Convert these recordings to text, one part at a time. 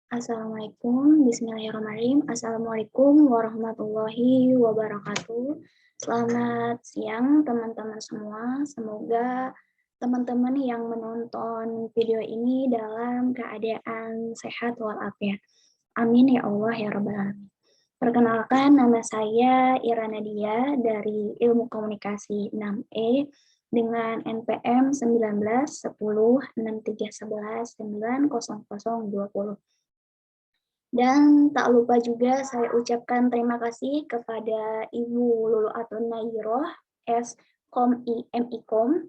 Assalamualaikum, bismillahirrahmanirrahim. Assalamualaikum warahmatullahi wabarakatuh. Selamat siang teman-teman semua. Semoga teman-teman yang menonton video ini dalam keadaan sehat walafiat. Amin ya Allah ya Rabbal Alamin. Perkenalkan, nama saya Ira Nadia dari Ilmu Komunikasi 6E dengan NPM 19 10 6311 90020. Dan tak lupa juga saya ucapkan terima kasih kepada Ibu Lulu Atun Nairoh, S.Com.I.M.I.Com,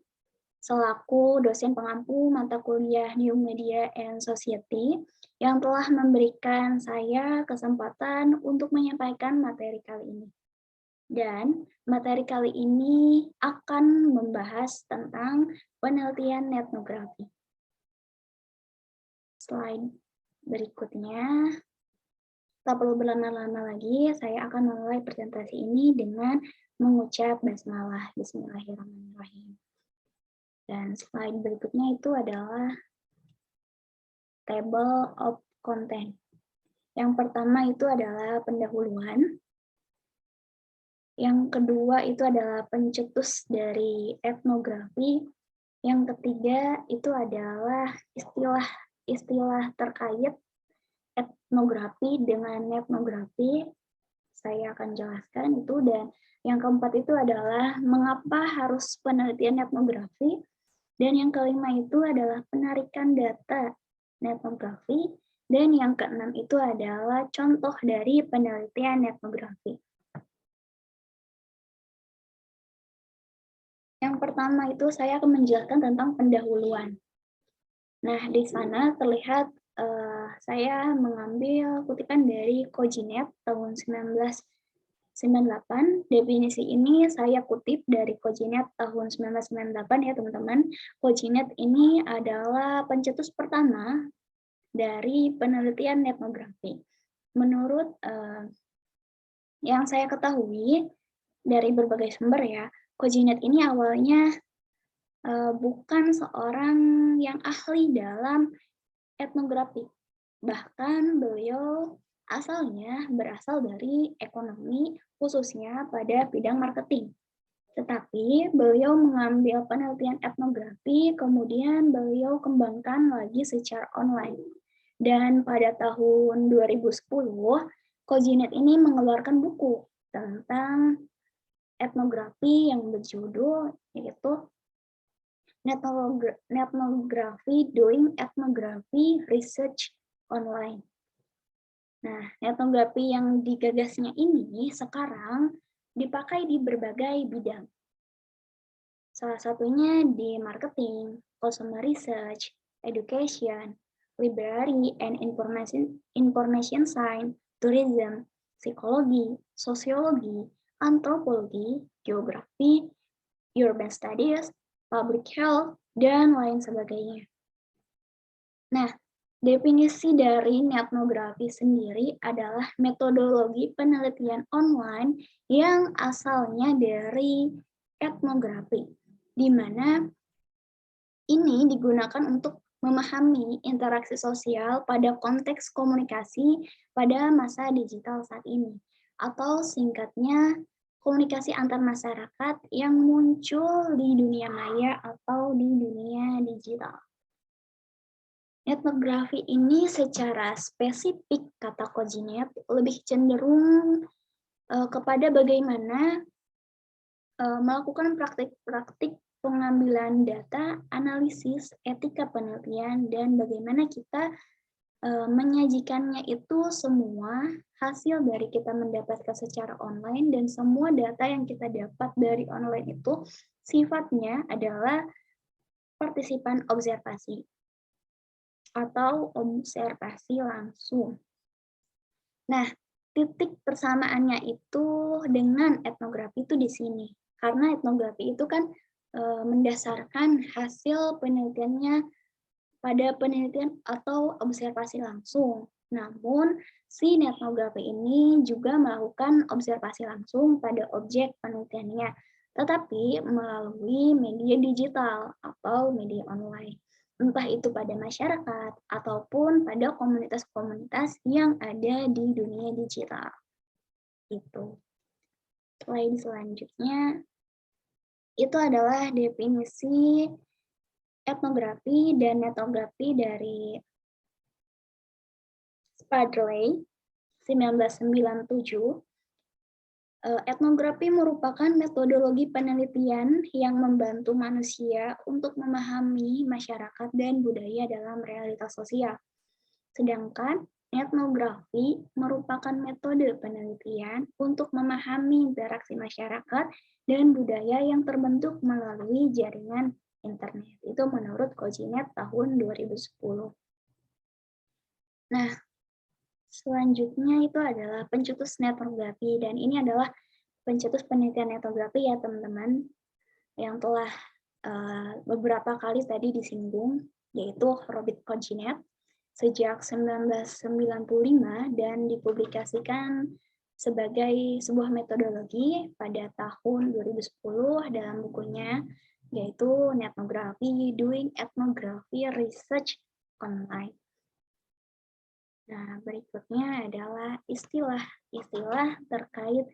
selaku dosen pengampu mata kuliah New Media and Society, yang telah memberikan saya kesempatan untuk menyampaikan materi kali ini. Dan materi kali ini akan membahas tentang penelitian etnografi. Slide berikutnya. Tak perlu berlama-lama lagi, saya akan memulai presentasi ini dengan mengucap basmalah, bismillahirrahmanirrahim. Dan slide berikutnya itu adalah table of content. Yang pertama itu adalah pendahuluan. Yang kedua itu adalah pencetus dari etnografi. Yang ketiga itu adalah istilah terkait etnografi dengan etnografi. Saya akan jelaskan itu. Dan yang keempat itu adalah mengapa harus penelitian etnografi. Dan yang kelima itu adalah penarikan data etnografi. Dan yang keenam itu adalah contoh dari penelitian etnografi. Yang pertama itu saya akan menjelaskan tentang pendahuluan. Nah, di sana terlihat saya mengambil kutipan dari Kojinet tahun 1998. Definisi ini saya kutip dari Kojinet tahun 1998 ya teman-teman. Kojinet ini adalah pencetus pertama dari penelitian etnografi. Menurut yang saya ketahui dari berbagai sumber ya, Kojinet ini awalnya bukan seorang yang ahli dalam etnografi. Bahkan beliau asalnya berasal dari ekonomi, khususnya pada bidang marketing. Tetapi beliau mengambil penelitian etnografi, kemudian beliau kembangkan lagi secara online. Dan pada tahun 2010, Kojinet ini mengeluarkan buku tentang etnografi yang berjudul yaitu Ethnography Doing Ethnography Research Online. Nah, etnografi yang digagasnya ini sekarang dipakai di berbagai bidang. Salah satunya di marketing, consumer research, education, library and information science, tourism, psikologi, sosiologi, antropologi, geografi, urban studies, public health, dan lain sebagainya. Nah, definisi dari etnografi sendiri adalah metodologi penelitian online yang asalnya dari etnografi, di mana ini digunakan untuk memahami interaksi sosial pada konteks komunikasi pada masa digital saat ini, atau singkatnya komunikasi antar masyarakat yang muncul di dunia maya atau di dunia digital. Etnografi ini secara spesifik, kata Kojinet, lebih cenderung kepada bagaimana melakukan praktik-praktik pengambilan data, analisis, etika penelitian, dan bagaimana kita menyajikannya itu semua hasil dari kita mendapatkan secara online, dan semua data yang kita dapat dari online itu sifatnya adalah partisipan observasi atau observasi langsung. Nah, titik persamaannya itu dengan etnografi itu di sini. Karena etnografi itu kan mendasarkan hasil penelitiannya pada penelitian atau observasi langsung. Namun, si etnografi ini juga melakukan observasi langsung pada objek penelitiannya, tetapi melalui media digital atau media online. Entah itu pada masyarakat ataupun maupun pada komunitas-komunitas yang ada di dunia digital. Itu. Slide selanjutnya itu adalah definisi etnografi dan etnografi dari Spadley 1997. Etnografi merupakan metodologi penelitian yang membantu manusia untuk memahami masyarakat dan budaya dalam realitas sosial. Sedangkan etnografi merupakan metode penelitian untuk memahami interaksi masyarakat dan budaya yang terbentuk melalui jaringan internet. Itu menurut Kojinet tahun 2010. Nah, selanjutnya itu adalah pencetus etnografi, dan ini adalah pencetus penelitian etnografi ya teman-teman, yang telah beberapa kali tadi disinggung, yaitu Robert Kojinet sejak 1995 dan dipublikasikan sebagai sebuah metodologi pada tahun 2010 dalam bukunya, yaitu Ethnography Doing Ethnography Research Online. Nah, berikutnya adalah istilah-istilah terkait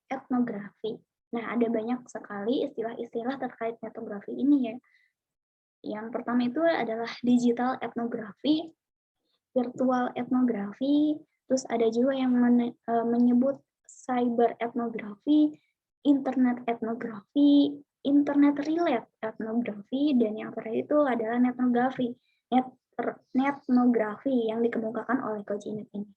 etnografi. Nah, ada banyak sekali istilah-istilah terkait etnografi ini ya. Yang pertama itu adalah digital etnografi, virtual etnografi, terus ada juga yang menyebut cyber etnografi, internet etnografi, internet relate etnografi, dan yang terakhir itu adalah netnografi. Etnografi yang dikemukakan oleh Kojinet ini.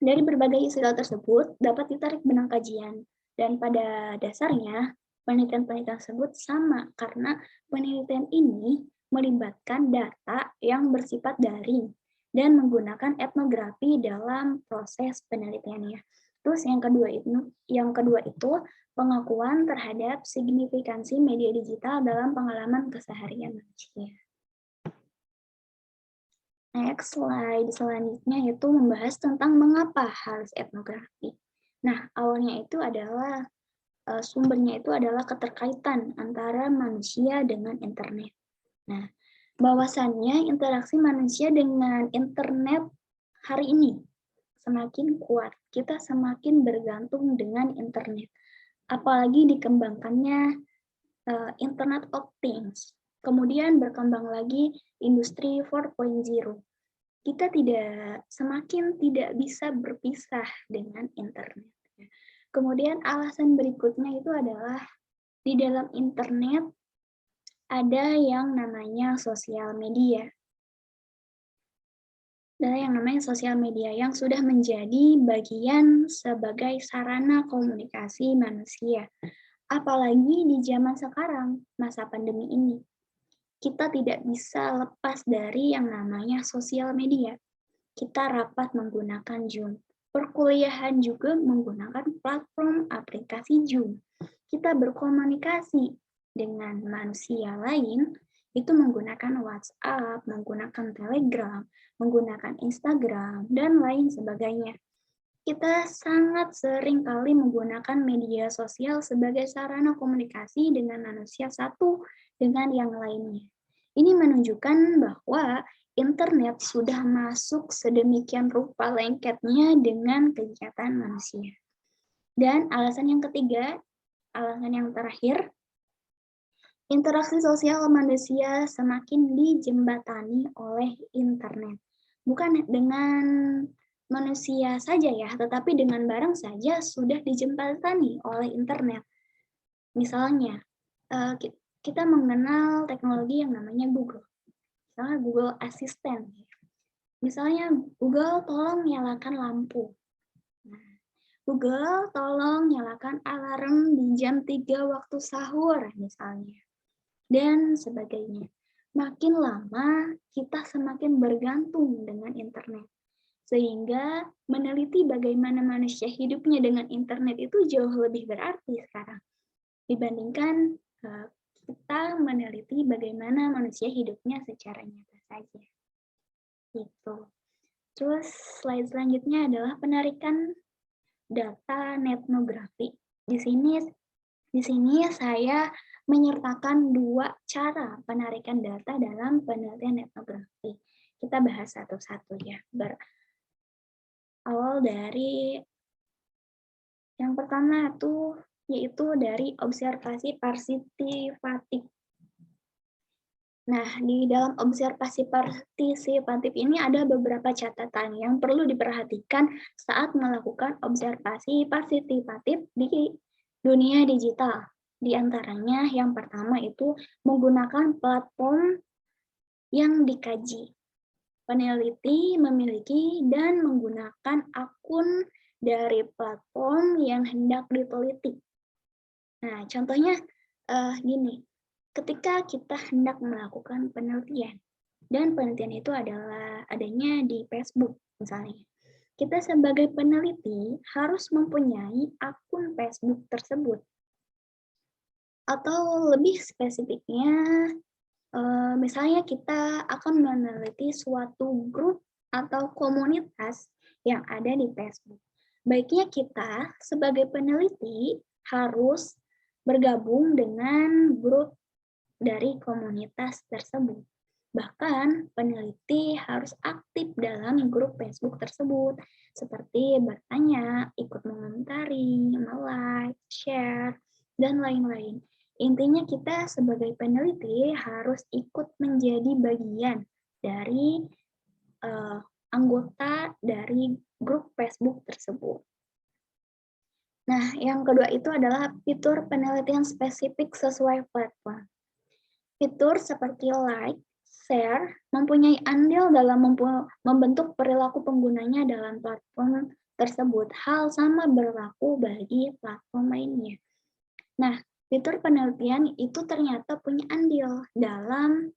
Dari berbagai istilah tersebut dapat ditarik benang kajian, dan pada dasarnya penelitian-penelitian tersebut sama karena penelitian ini melibatkan data yang bersifat daring dan menggunakan etnografi dalam proses penelitiannya. Terus yang kedua itu pengakuan terhadap signifikansi media digital dalam pengalaman keseharian manusia. Next slide selanjutnya itu membahas tentang mengapa harus etnografi. Nah, awalnya itu adalah sumbernya itu adalah keterkaitan antara manusia dengan internet. Nah, bahwasannya interaksi manusia dengan internet hari ini semakin kuat. Kita semakin bergantung dengan internet. Apalagi dikembangkannya Internet of Things. Kemudian berkembang lagi industri 4.0. Kita semakin tidak bisa berpisah dengan internet. Kemudian alasan berikutnya itu adalah di dalam internet ada yang namanya sosial media. Ada yang namanya sosial media yang sudah menjadi bagian sebagai sarana komunikasi manusia. Apalagi di zaman sekarang, masa pandemi ini. Kita tidak bisa lepas dari yang namanya sosial media. Kita rapat menggunakan Zoom. Perkuliahan juga menggunakan platform aplikasi Zoom. Kita berkomunikasi dengan manusia lain itu menggunakan WhatsApp, menggunakan Telegram, menggunakan Instagram, dan lain sebagainya. Kita sangat sering kali menggunakan media sosial sebagai sarana komunikasi dengan manusia satu dengan yang lainnya. Ini menunjukkan bahwa internet sudah masuk sedemikian rupa lengketnya dengan kegiatan manusia. Dan alasan yang ketiga, alasan yang terakhir, interaksi sosial manusia semakin dijembatani oleh internet. Bukan dengan manusia saja ya, tetapi dengan barang saja sudah dijembatani oleh internet. Misalnya, kita mengenal teknologi yang namanya Google. Misalnya Google Assistant. Misalnya, Google tolong nyalakan lampu. Nah, Google tolong nyalakan alarm di jam 3 waktu sahur misalnya. Dan sebagainya. Makin lama, kita semakin bergantung dengan internet. Sehingga meneliti bagaimana manusia hidupnya dengan internet itu jauh lebih berarti sekarang dibandingkan kita meneliti bagaimana manusia hidupnya secara nyata saja. Gitu. Terus slide selanjutnya adalah penarikan data etnografi. Di sini saya menyertakan dua cara penarikan data dalam penelitian etnografi. Kita bahas satu-satu ya. Berawal dari yang pertama tuh yaitu dari observasi partisipatif. Nah, di dalam observasi partisipatif ini ada beberapa catatan yang perlu diperhatikan saat melakukan observasi partisipatif di dunia digital. Di antaranya yang pertama itu menggunakan platform yang dikaji. Peneliti memiliki dan menggunakan akun dari platform yang hendak diteliti. Nah, contohnya gini, ketika kita hendak melakukan penelitian, dan penelitian itu adalah adanya di Facebook misalnya. Kita sebagai peneliti harus mempunyai akun Facebook tersebut. Atau lebih spesifiknya, misalnya kita akan meneliti suatu grup atau komunitas yang ada di Facebook. Baiknya kita sebagai peneliti harus bergabung dengan grup dari komunitas tersebut. Bahkan peneliti harus aktif dalam grup Facebook tersebut, seperti bertanya, ikut mengomentari, like, share, dan lain-lain. Intinya kita sebagai peneliti harus ikut menjadi bagian dari anggota dari grup Facebook tersebut. Nah, yang kedua itu adalah fitur penelitian spesifik sesuai platform. Fitur seperti like, share, mempunyai andil dalam membentuk perilaku penggunanya dalam platform tersebut. Hal sama berlaku bagi platform lainnya. Nah, fitur penelitian itu ternyata punya andil dalam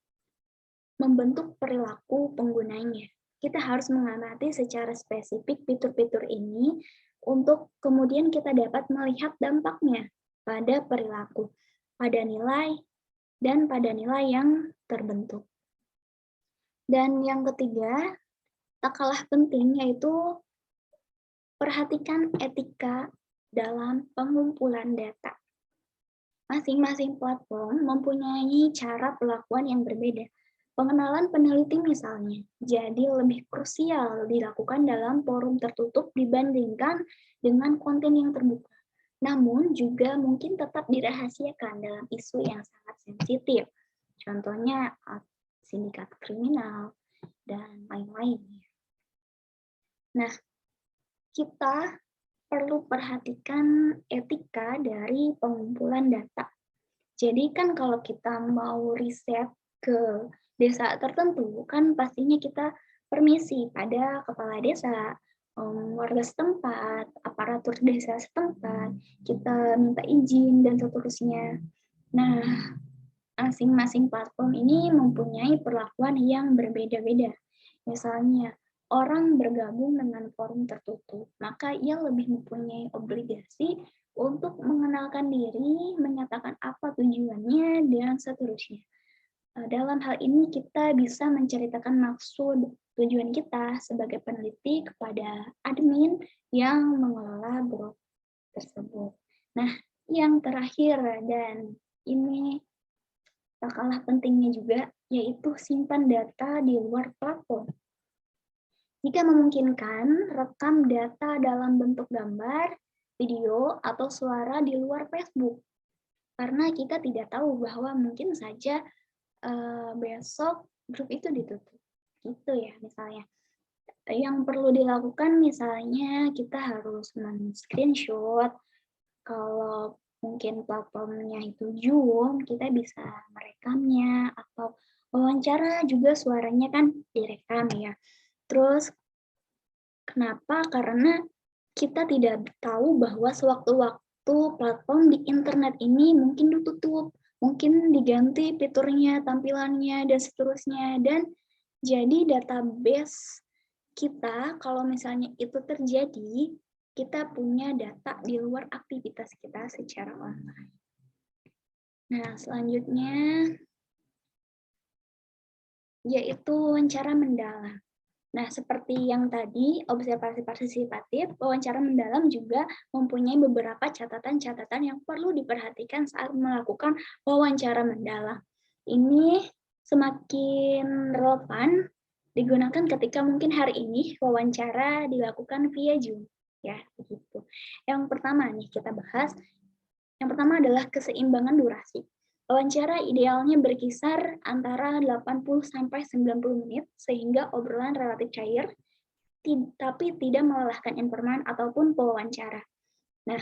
membentuk perilaku penggunanya. Kita harus mengamati secara spesifik fitur-fitur ini untuk kemudian kita dapat melihat dampaknya pada perilaku, pada nilai, dan pada nilai yang terbentuk. Dan yang ketiga, tak kalah penting yaitu perhatikan etika dalam pengumpulan data. Masing-masing platform mempunyai cara pelakuan yang berbeda. Pengenalan peneliti misalnya, jadi lebih krusial dilakukan dalam forum tertutup dibandingkan dengan konten yang terbuka. Namun juga mungkin tetap dirahasiakan dalam isu yang sangat sensitif. Contohnya sindikat kriminal dan lain-lain. Nah, kita perlu perhatikan etika dari pengumpulan data. Jadi kan kalau kita mau riset ke desa tertentu, kan pastinya kita permisi pada kepala desa, warga setempat, aparatur desa setempat, kita minta izin dan seterusnya. Nah, masing-masing platform ini mempunyai perlakuan yang berbeda-beda. Misalnya, orang bergabung dengan forum tertutup, maka ia lebih mempunyai obligasi untuk mengenalkan diri, menyatakan apa tujuannya, dan seterusnya. Dalam hal ini kita bisa menceritakan maksud tujuan kita sebagai peneliti kepada admin yang mengelola grup tersebut. Nah, yang terakhir dan ini tak kalah pentingnya juga, yaitu simpan data di luar platform. Jika memungkinkan, rekam data dalam bentuk gambar, video, atau suara di luar Facebook. Karena kita tidak tahu bahwa mungkin saja besok grup itu ditutup. Gitu ya misalnya. Yang perlu dilakukan misalnya kita harus men-screenshot, kalau mungkin platformnya itu Zoom, kita bisa merekamnya, atau wawancara juga suaranya kan direkam ya. Terus kenapa? Karena kita tidak tahu bahwa sewaktu-waktu platform di internet ini mungkin ditutup, mungkin diganti fiturnya, tampilannya, dan seterusnya. Dan jadi database kita, kalau misalnya itu terjadi, kita punya data di luar aktivitas kita secara online. Nah, selanjutnya yaitu wawancara mendalam. Nah, seperti yang tadi, observasi partisipatif, wawancara mendalam juga mempunyai beberapa catatan-catatan yang perlu diperhatikan saat melakukan wawancara mendalam. Ini semakin relevan digunakan ketika mungkin hari ini wawancara dilakukan via Zoom, ya begitu. Yang pertama nih kita bahas, yang pertama adalah keseimbangan durasi. Wawancara idealnya berkisar antara 80 sampai 90 menit sehingga obrolan relatif cair tapi tidak melelahkan informan ataupun pewawancara. Nah,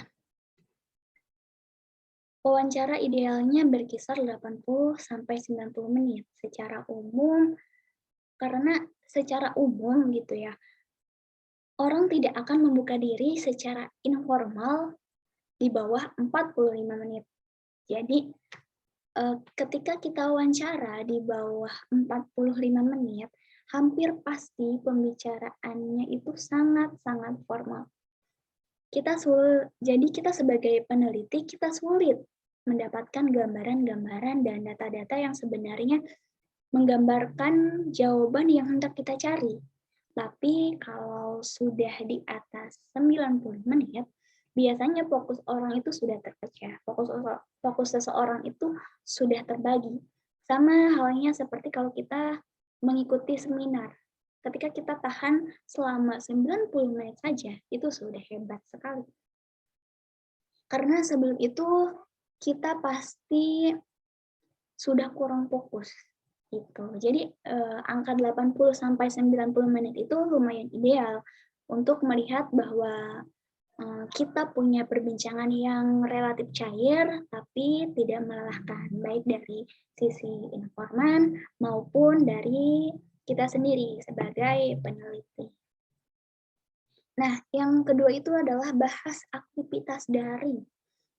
wawancara idealnya berkisar 80 sampai 90 menit secara umum, karena secara umum gitu ya, orang tidak akan membuka diri secara informal di bawah 45 menit. Jadi ketika kita wawancara di bawah 45 menit, hampir pasti pembicaraannya itu sangat-sangat formal. Jadi kita sebagai peneliti, kita sulit mendapatkan gambaran-gambaran dan data-data yang sebenarnya menggambarkan jawaban yang hendak kita cari. Tapi kalau sudah di atas 90 menit, biasanya fokus orang itu sudah terpecah. Fokus seseorang itu sudah terbagi. Sama halnya seperti kalau kita mengikuti seminar. Ketika kita tahan selama 90 menit saja, itu sudah hebat sekali. Karena sebelum itu kita pasti sudah kurang fokus gitu. Jadi angka 80 sampai 90 menit itu lumayan ideal untuk melihat bahwa kita punya perbincangan yang relatif cair tapi tidak melelahkan, baik dari sisi informan maupun dari kita sendiri sebagai peneliti. Nah, yang kedua itu adalah bahas aktivitas daring.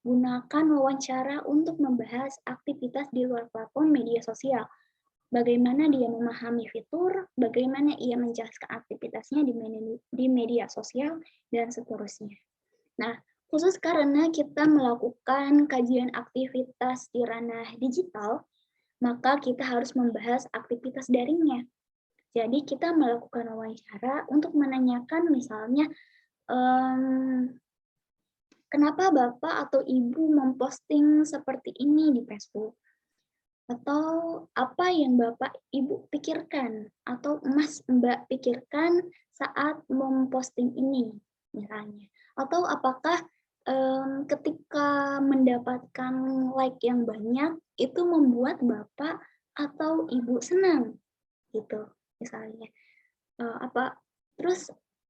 Gunakan wawancara untuk membahas aktivitas di luar platform media sosial. Bagaimana dia memahami fitur, bagaimana ia menjelaskan aktivitasnya di media sosial, dan seterusnya. Nah, khusus karena kita melakukan kajian aktivitas di ranah digital, maka kita harus membahas aktivitas daringnya. Jadi kita melakukan wawancara untuk menanyakan misalnya, kenapa Bapak atau Ibu memposting seperti ini di Facebook? Atau apa yang Bapak Ibu pikirkan atau Mas Mbak pikirkan saat memposting ini misalnya. Atau apakah ketika mendapatkan like yang banyak itu membuat Bapak atau Ibu senang gitu misalnya.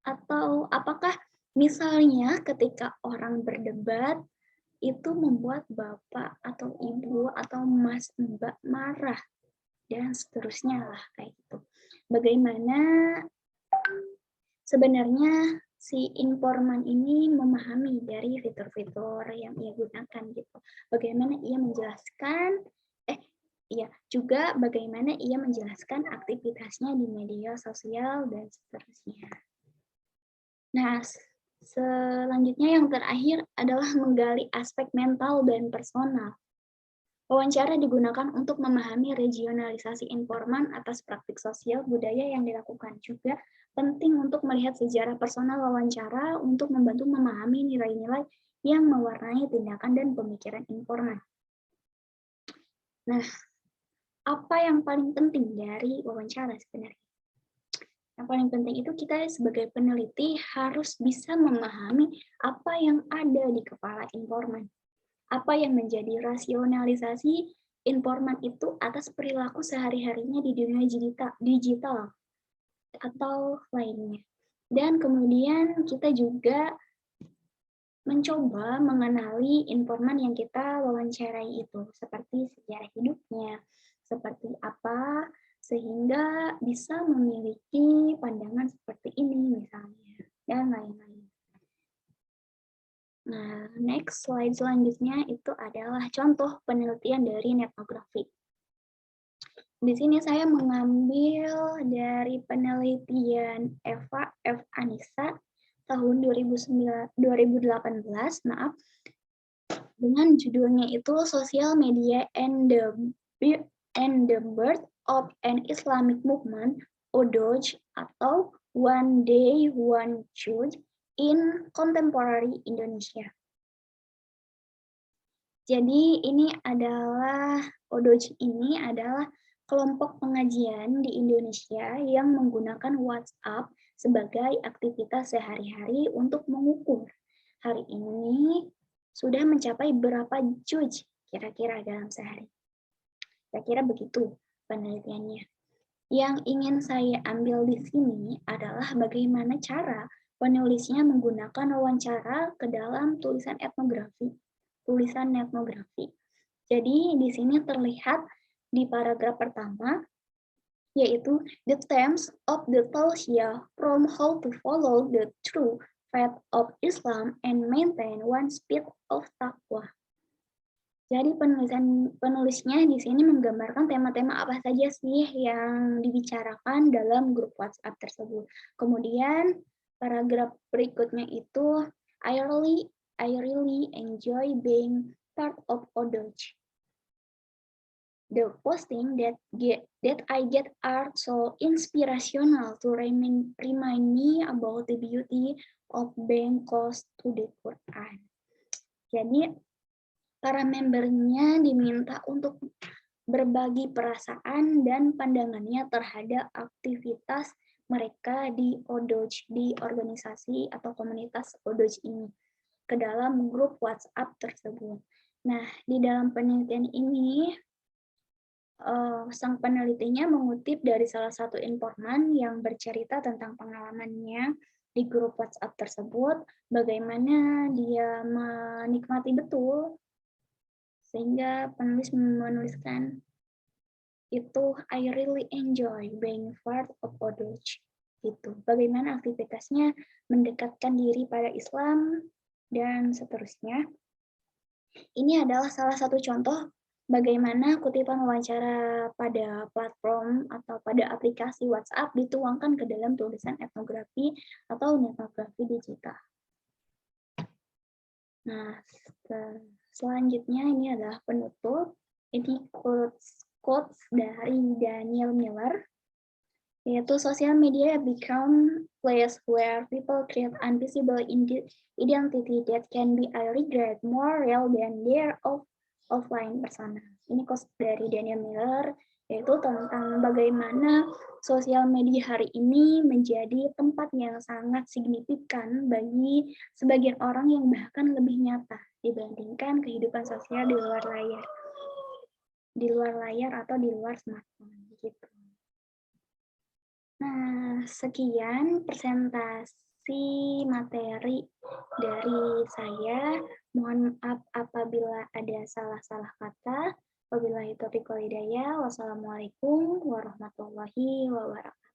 Atau apakah misalnya ketika orang berdebat itu membuat Bapak atau Ibu atau Mas Mbak marah dan seterusnya lah kayak gitu. Bagaimana sebenarnya si informan ini memahami dari fitur-fitur yang ia gunakan gitu. Bagaimana ia menjelaskan juga bagaimana ia menjelaskan aktivitasnya di media sosial dan seterusnya. Nah, selanjutnya yang terakhir adalah menggali aspek mental dan personal. Wawancara digunakan untuk memahami regionalisasi informan atas praktik sosial budaya yang dilakukan. Juga penting untuk melihat sejarah personal wawancara untuk membantu memahami nilai-nilai yang mewarnai tindakan dan pemikiran informan. Nah, apa yang paling penting dari wawancara sebenarnya? Yang paling penting itu kita sebagai peneliti harus bisa memahami apa yang ada di kepala informan. Apa yang menjadi rasionalisasi informan itu atas perilaku sehari-harinya di dunia digital atau lainnya. Dan kemudian kita juga mencoba mengenali informan yang kita wawancarai itu, seperti sejarah hidupnya, seperti apa, sehingga bisa memiliki pandangan seperti ini misalnya, dan lain-lain. Nah, next slide selanjutnya itu adalah contoh penelitian dari netnografi. Di sini saya mengambil dari penelitian Eva F. Anissa tahun 2018, dengan judulnya itu Social Media and the Birth of an Islamic Movement, ODOJ, atau One Day One Truth in Contemporary Indonesia. Jadi ini adalah ODOJ ini adalah kelompok pengajian di Indonesia yang menggunakan WhatsApp sebagai aktivitas sehari-hari untuk mengukur hari ini sudah mencapai berapa juz kira-kira dalam sehari. Kira-kira begitu penelitiannya. Yang ingin saya ambil di sini adalah bagaimana cara penulisnya menggunakan wawancara ke dalam tulisan etnografi. Jadi di sini terlihat di paragraf pertama, yaitu the themes of the tausiah from how to follow the true faith of Islam and maintain one spirit of taqwa. Jadi penulisnya di sini menggambarkan tema-tema apa saja sih yang dibicarakan dalam grup WhatsApp tersebut. Kemudian paragraf berikutnya itu I really enjoy being part of Odoge. The posting that I get are so inspirational to remind me about the beauty of being close to the Quran. Jadi para membernya diminta untuk berbagi perasaan dan pandangannya terhadap aktivitas mereka di Odoge, di organisasi atau komunitas Odoge ini, ke dalam grup WhatsApp tersebut. Nah, di dalam penelitian ini, sang penelitinya mengutip dari salah satu informan yang bercerita tentang pengalamannya di grup WhatsApp tersebut, bagaimana dia menikmati betul, sehingga penulis menuliskan itu I really enjoy being part of Odoge. Gitu. Bagaimana aktivitasnya mendekatkan diri pada Islam dan seterusnya. Ini adalah salah satu contoh bagaimana kutipan wawancara pada platform atau pada aplikasi WhatsApp dituangkan ke dalam tulisan etnografi atau etnografi digital. Nah, selanjutnya ini adalah penutup. Ini quotes dari Daniel Miller, yaitu social media become place where people create invisible identity that can be, I regret, more real than their offline persona. Ini quotes dari Daniel Miller, yaitu tentang bagaimana sosial media hari ini menjadi tempat yang sangat signifikan bagi sebagian orang yang bahkan lebih nyata dibandingkan kehidupan sosial di luar layar atau di luar smartphone gitu. Nah, sekian presentasi materi dari saya. Mohon maaf apabila ada salah-salah kata. Wabillahi taufiq wal hidayah. Wassalamualaikum warahmatullahi wabarakatuh.